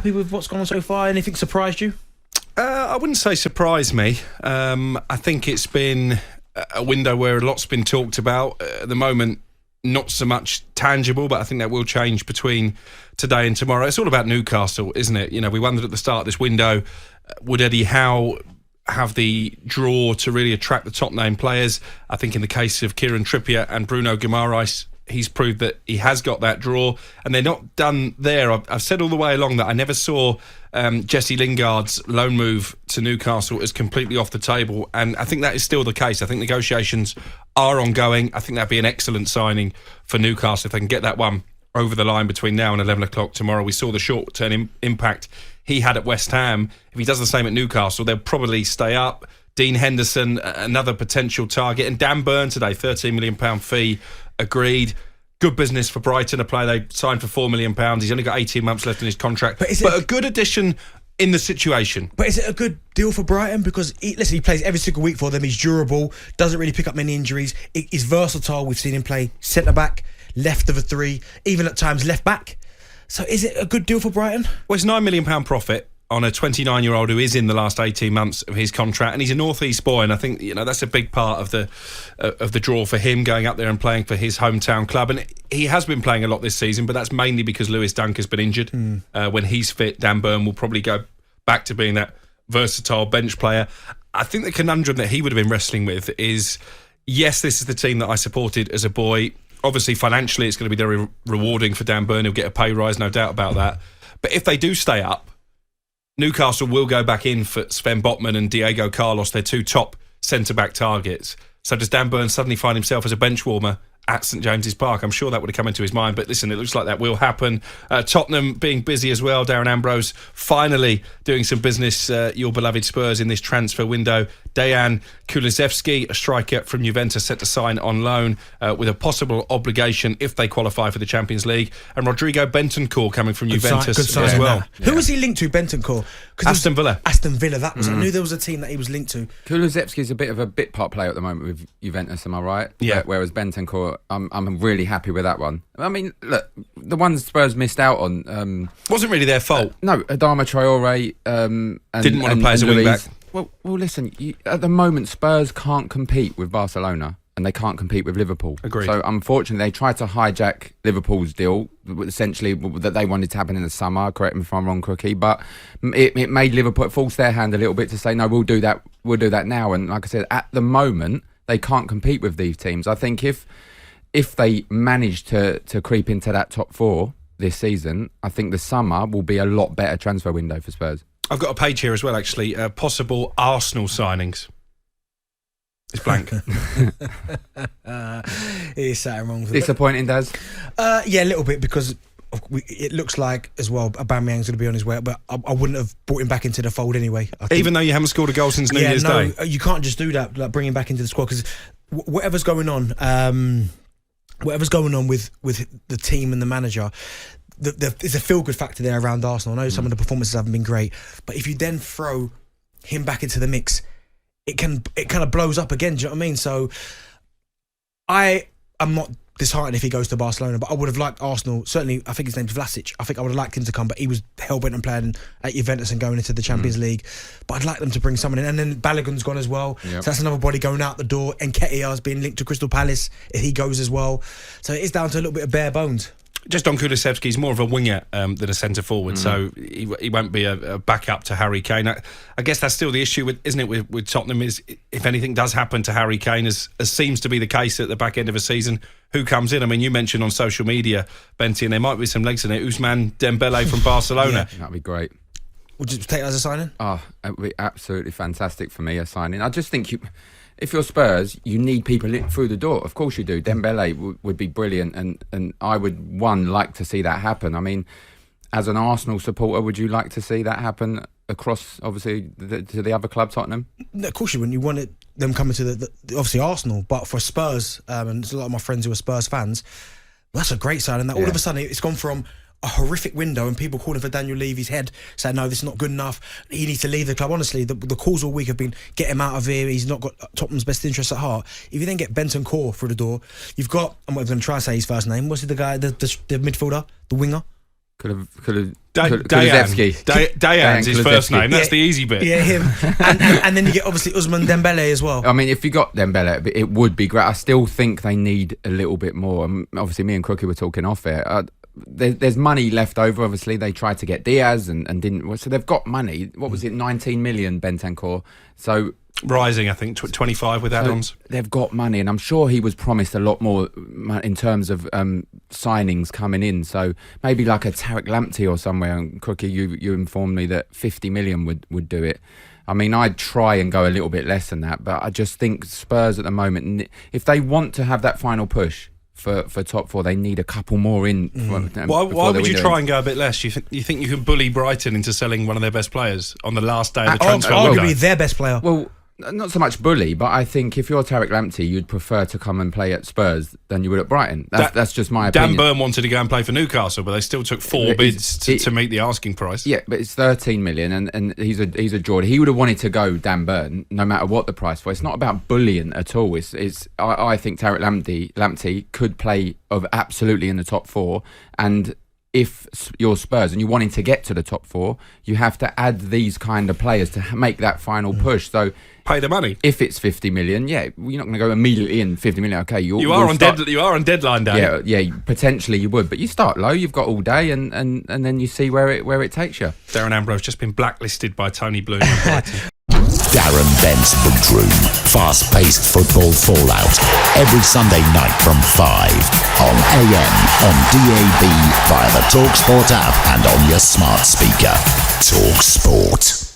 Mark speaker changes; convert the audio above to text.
Speaker 1: happy with what's gone on so far? Anything surprised you?
Speaker 2: I wouldn't say surprised me. I think it's been a window where a lot's been talked about. At the moment, not so much tangible, but I think that will change between today and tomorrow. It's all about Newcastle, isn't it? You know, we wondered at the start of this window, would Eddie Howe have the draw to really attract the top name players? I think in the case of Kieran Trippier and Bruno Guimaraes, he's proved that he has got that draw, and they're not done there. I've said all the way along that I never saw Jesse Lingard's loan move to Newcastle as completely off the table, and I think that is still the case. I think negotiations are ongoing. I think that'd be an excellent signing for Newcastle if they can get that one over the line between now and 11 o'clock tomorrow. We saw the short-term impact he had at West Ham. If he does the same at Newcastle, they'll probably stay up. Dean Henderson, another potential target, and Dan Burn today, £13 million fee agreed. Good business for Brighton, a player they signed for £4 million. He's only got 18 months left in his contract. But a good addition in the situation.
Speaker 1: But is it a good deal for Brighton? Because, he plays every single week for them. He's durable, doesn't really pick up many injuries. He's versatile. We've seen him play centre-back, left of a three, even at times left-back. So is it a good deal for Brighton?
Speaker 2: Well, it's £9 million profit on a 29-year-old who is in the last 18 months of his contract, and he's a North East boy, and I think that's a big part of the draw for him, going up there and playing for his hometown club. And he has been playing a lot this season, but that's mainly because Lewis Dunk has been injured. When he's fit, Dan Burn will probably go back to being that versatile bench player. I think the conundrum that he would have been wrestling with is, yes, this is the team that I supported as a boy. Obviously, financially, it's going to be very rewarding for Dan Burn. He'll get a pay rise, no doubt about that. But if they do stay up, Newcastle will go back in for Sven Botman and Diego Carlos, their two top centre-back targets. So does Dan Burn suddenly find himself as a bench warmer at St James's Park? I'm sure that would have come into his mind, but listen, it looks like that will happen. Tottenham being busy as well. Darren Ambrose finally doing some business, your beloved Spurs, in this transfer window. Dejan Kulusevski, a striker from Juventus, set to sign on loan with a possible obligation if they qualify for the Champions League. And Rodrigo Bentancur coming from Juventus as well.
Speaker 1: Who was he linked to, Bentancur?
Speaker 2: Aston Villa.
Speaker 1: Aston Villa, that was. I knew there was a team that he was linked to.
Speaker 3: Kulusevski's a bit of a bit part player at the moment with Juventus, am I right?
Speaker 2: Yeah.
Speaker 3: Whereas Bentancur, I'm really happy with that one. I mean, look, the ones Spurs missed out on
Speaker 2: wasn't really their fault.
Speaker 3: No, Adama Traore
Speaker 2: didn't want to play as a wing back.
Speaker 3: Well, listen. At the moment, Spurs can't compete with Barcelona, and they can't compete with Liverpool.
Speaker 2: Agreed.
Speaker 3: So, unfortunately, they tried to hijack Liverpool's deal, essentially that they wanted to happen in the summer. Correct me if I'm wrong, Crookie, but it made Liverpool force their hand a little bit to say, no, we'll do that. We'll do that now. And like I said, at the moment, they can't compete with these teams. I think if they manage to creep into that top four this season, I think the summer will be a lot better transfer window for Spurs.
Speaker 2: I've got a page here as well, actually. Possible Arsenal signings. It's blank.
Speaker 1: He's sat wrong.
Speaker 3: Disappointing, Daz?
Speaker 1: Yeah, a little bit, because it looks like as well Aubameyang's going to be on his way, but I wouldn't have brought him back into the fold anyway.
Speaker 2: Even though you haven't scored a goal since New Year's Day?
Speaker 1: You can't just do that, like bring him back into the squad, because whatever's going on with the team and the manager, there's a feel-good factor there around Arsenal. I know some of the performances haven't been great, but if you then throw him back into the mix, it kind of blows up again. Do you know what I mean? So I am not disheartened if he goes to Barcelona, but I would have liked Arsenal. Certainly, I think his name's Vlasic. I think I would have liked him to come, but he was hell-bent on playing at Juventus and going into the Champions League. But I'd like them to bring someone in. And then Balogun's gone as well. Yep. So that's another body going out the door. And Nketiah's being linked to Crystal Palace if he goes as well. So it is down to a little bit of bare bones.
Speaker 2: Just on Kulusevski, he's more of a winger than a centre forward, so he won't be a backup to Harry Kane. I guess that's still the issue, isn't it, with Tottenham, is if anything does happen to Harry Kane, as seems to be the case at the back end of a season, who comes in? I mean, you mentioned on social media, Benty, and there might be some legs in it, Ousmane Dembele from Barcelona.
Speaker 3: Yeah, that'd be great.
Speaker 1: Would you take that as a signing?
Speaker 3: Oh, it would be absolutely fantastic for me, a signing. I just think if you're Spurs, you need people through the door. Of course you do. Dembele would be brilliant, and I would, like to see that happen. I mean, as an Arsenal supporter, would you like to see that happen across, obviously, to the other club, Tottenham? No,
Speaker 1: of course you wouldn't. You wanted them coming to the obviously Arsenal, but for Spurs, and there's a lot of my friends who are Spurs fans, that's a great signing. That all of a sudden it's gone from a horrific window and people calling for Daniel Levy's head, saying no, this is not good enough, he needs to leave the club. Honestly, the calls all week have been get him out of here, he's not got Tottenham's best interests at heart. If you then get Bentancur through the door, you've got, I'm not going to try to say his first name, what's the guy, the midfielder, the winger?
Speaker 2: Dayan's his first name. That's the easy bit.
Speaker 1: Yeah, him. And then you get obviously Ousmane Dembele as well.
Speaker 3: I mean, if you got Dembele, it would be great. I still think they need a little bit more. Obviously, me and Crookie were talking off it. There's money left over. Obviously, they tried to get Diaz and didn't. So they've got money. What was it? 19 million, Bentancur. So
Speaker 2: rising, I think 25 with add-ons.
Speaker 3: They've got money, and I'm sure he was promised a lot more in terms of signings coming in. So maybe like a Tariq Lamptey or somewhere. And Crookie, you informed me that 50 million would do it. I mean, I'd try and go a little bit less than that, but I just think Spurs at the moment, if they want to have that final push for top four, they need a couple more in.
Speaker 2: Why would you try and go a bit less? You think you can bully Brighton into selling one of their best players on the last day of the transfer window?
Speaker 1: Arguably their best player.
Speaker 3: Well, not so much bully, but I think if you're Tariq Lamptey, you'd prefer to come and play at Spurs than you would at Brighton. That's just my opinion.
Speaker 2: Dan Burn wanted to go and play for Newcastle, but they still took 4 bids to meet the asking price.
Speaker 3: Yeah, but it's 13 million, and he's a Geordie. He would have wanted to go, Dan Burn, no matter what the price was. It's not about bullying at all. I think Tariq Lamptey could play absolutely in the top 4, and if you're Spurs and you're wanting to get to the top 4, you have to add these kind of players to make that final push. So
Speaker 2: pay the money.
Speaker 3: If it's 50 million, you're not going to go immediately in 50 million. Okay,
Speaker 2: you are on deadline day.
Speaker 3: Yeah, potentially you would, but you start low. You've got all day, and then you see where it takes you.
Speaker 2: Darren Ambrose just been blacklisted by Tony Bloom.
Speaker 4: Darren Bent's Book Room. Fast-paced football fallout. Every Sunday night from 5 on AM, on DAB, via the talkSPORT app and on your smart speaker. talkSPORT.